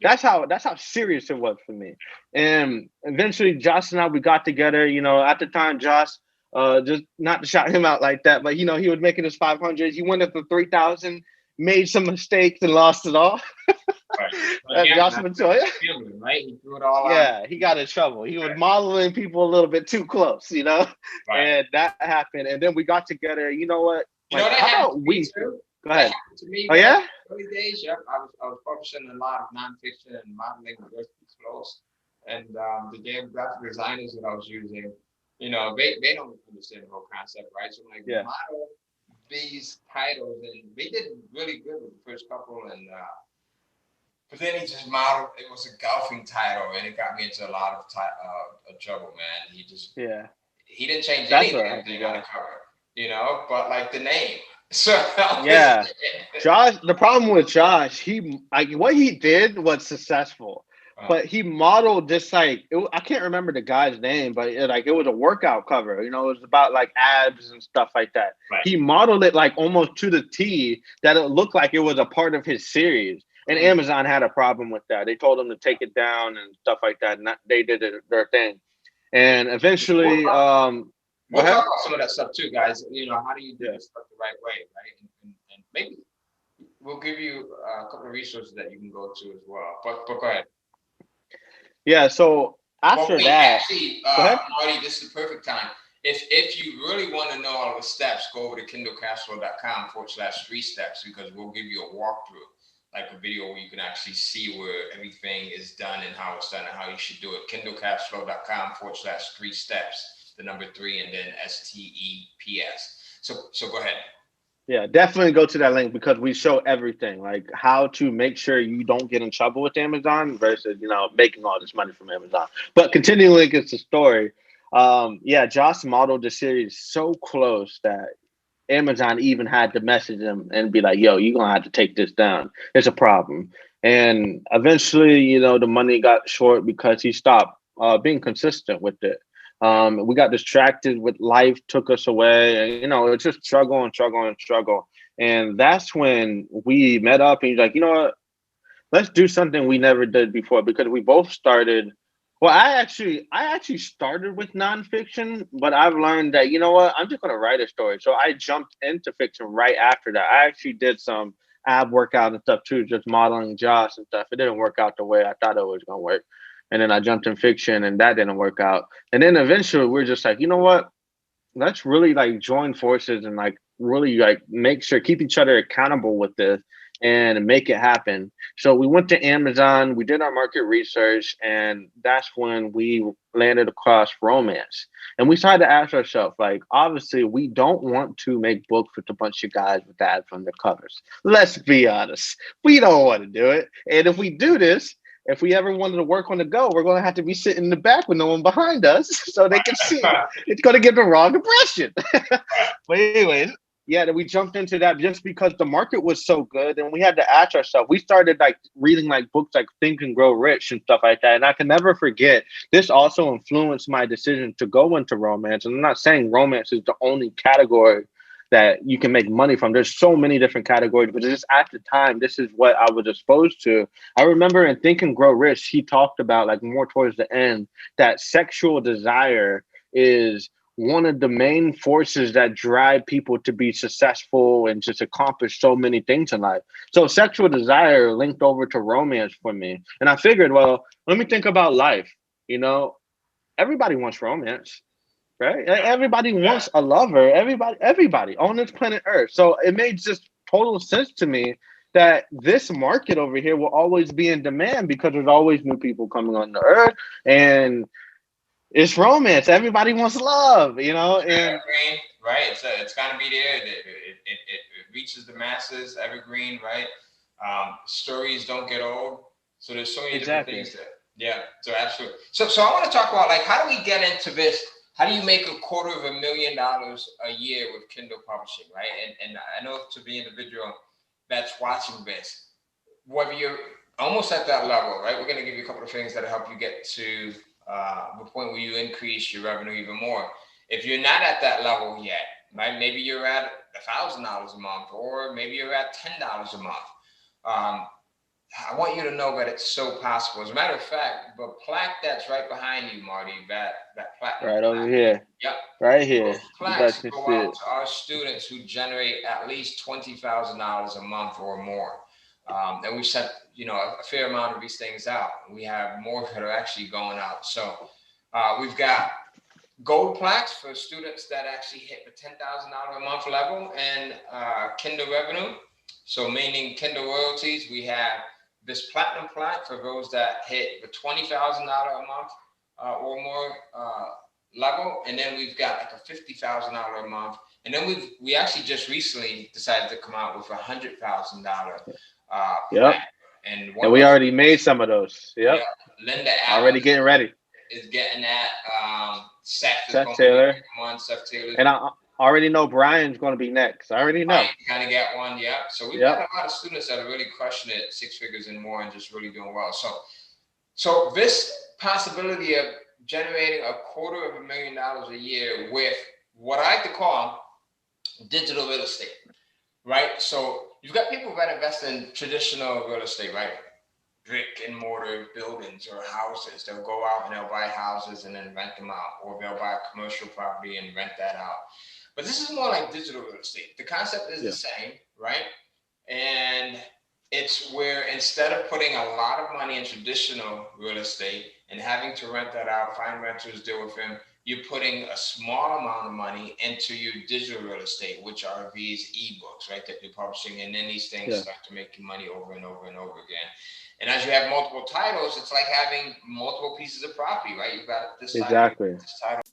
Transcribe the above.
That's how serious it was for me. And eventually, Josh and I we got together. You know, at the time, Josh, just not to shout him out like that, but you know, he was making his 500. He went up to 3,000, made some mistakes and lost it all. Right. But again, Josh that's Montoya. feeling, right? He threw it all on. Yeah, he got in trouble. He was modeling people a little bit too close, you know, Right. and that happened. And then we got together. You know what? You know Like, that how happened about to me we? too. Go That ahead. happened to me Oh back yeah. in the early days. Yep, I was publishing a lot of nonfiction and modeling with flows, and the game graphic designers that I was using, they don't understand the whole concept, right? So I'm like, Yeah. model these titles, and they did really good with the first couple, and but then he just modeled. It was a golfing title, and it got me into a lot of trouble, man. Yeah. He didn't change That's any what damn happened, thing on the Josh. cover, but like the name. So that was Yeah. Josh, the problem with Josh, he like what he did was successful, uh, but he modeled this like I can't remember the guy's name, but it was a workout cover. You know, it was about like abs and stuff like that. right. He modeled it like almost to the T that it looked like it was a part of his series. And Mm. Amazon had a problem with that. They told him to take it down and stuff like that. And they did their thing. And We'll eventually, talk, go we'll talk ahead. about some of that stuff too, guys. How do you do Yeah. this stuff the right way, right? And maybe we'll give you a couple of resources that you can go to as well. But go ahead. Yeah. So Well, after wait, that, actually, go ahead. Marty, this is the perfect time. If you really want to know all the steps, go over to kindlecashflow.com/3 steps because we'll give you a walkthrough, like a video where you can actually see where everything is done and how it's done and how you should do it. Kindlecashflow.com/3 steps, the number three, and then STEPS. So go ahead. Yeah, definitely go to that link because we show everything, like how to make sure you don't get in trouble with Amazon versus, making all this money from Amazon. But continuing against the story, yeah, Josh modeled the series so close that Amazon even had to message him and be like, "Yo, you're gonna have to take this down. It's a problem." And eventually, the money got short because he stopped being consistent with it. We got distracted with life, took us away, and it's just struggle and struggle and struggle. And that's when we met up, and he's like, "You know what? Let's do something we never did before because we both started." Well, I actually started with nonfiction, but I've learned that I'm just gonna write a story. So I jumped into fiction right after that. I actually did some ab workout and stuff too, just modeling Josh and stuff. It didn't work out the way I thought it was gonna work, and then I jumped in fiction, and that didn't work out. And then eventually, we're just like, you know what? Let's really like join forces and like really like make sure keep each other accountable with this and make it happen. So we went to Amazon, we did our market research, and that's when we landed across romance. And we started to ask ourselves, like, obviously, we don't want to make books with a bunch of guys with ads on their covers. Let's be honest, we don't want to do it. And if we do this, if we ever wanted to work on the go, we're going to have to be sitting in the back with no one behind us so they can see. It's going to give the wrong impression. But anyways, yeah, then we jumped into that just because the market was so good, and we had to ask ourselves. We started like reading like books like Think and Grow Rich and stuff like that, and I can never forget. This also influenced my decision to go into romance. And I'm not saying romance is the only category that you can make money from. There's so many different categories, but just at the time, this is what I was exposed to. I remember in Think and Grow Rich, he talked about like more towards the end that sexual desire is one of the main forces that drive people to be successful and just accomplish so many things in life. So sexual desire linked over to romance for me. And I figured, well, let me think about life. You know, everybody wants romance, right? Everybody Yeah. wants a lover. Everybody on this planet Earth. So it made just total sense to me that this market over here will always be in demand because there's always new people coming on the earth, and it's romance. Everybody wants love, and Evergreen, right? It's gonna be there. It reaches the masses. Evergreen, right? Stories don't get old. So there's so many different exactly. things there. Yeah. So absolutely. So I want to talk about like how do we get into this? How do you make $250,000 a year with Kindle Publishing, right? And I know to the individual that's watching this, whether you're almost at that level, right? We're going to give you a couple of things that help you get to the point where you increase your revenue even more. If you're not at that level yet, right? Maybe you're at $1,000 a month, or maybe you're at $10 a month. Um, I want you to know that it's so possible. As a matter of fact, the plaque that's right behind you, Marty, that platinum Right over plaque. here. Yep. Right here. Those You guys plaques can go see out it. to our students who generate at least $20,000 a month or more. And we sent, a fair amount of these things out. We have more that are actually going out. So we've got gold plaques for students that actually hit the $10,000 a month level and Kindle revenue. So meaning Kindle royalties, we have this platinum plaque for those that hit the $20,000 a month or more level. And then we've got like a $50,000 a month. And then we actually just recently decided to come out with $100,000 Yep. plaque. And we already made some of those. Yep. Yeah, Linda Already getting ready. is getting that. Seth is Seth going Taylor. to be one. Seth Taylor. And I already know Brian's going to be next. I already know. Kind of get one, yeah. So we've got a lot of students that are really crushing it, 6 figures and more, and just really doing well. So this possibility of generating $250,000 a year with what I like to call digital real estate, right? So you've got people that invest in traditional real estate, right? Brick and mortar buildings or houses. They'll go out and they'll buy houses and then rent them out, or they'll buy a commercial property and rent that out. But this is more like digital real estate. The concept is the same, right? And it's where instead of putting a lot of money in traditional real estate and having to rent that out, find renters, deal with them, you're putting a small amount of money into your digital real estate, which are these ebooks, right, that you're publishing. And then these things start to make you money over and over and over again. And as you have multiple titles, it's like having multiple pieces of property, right? You've got this title, this title.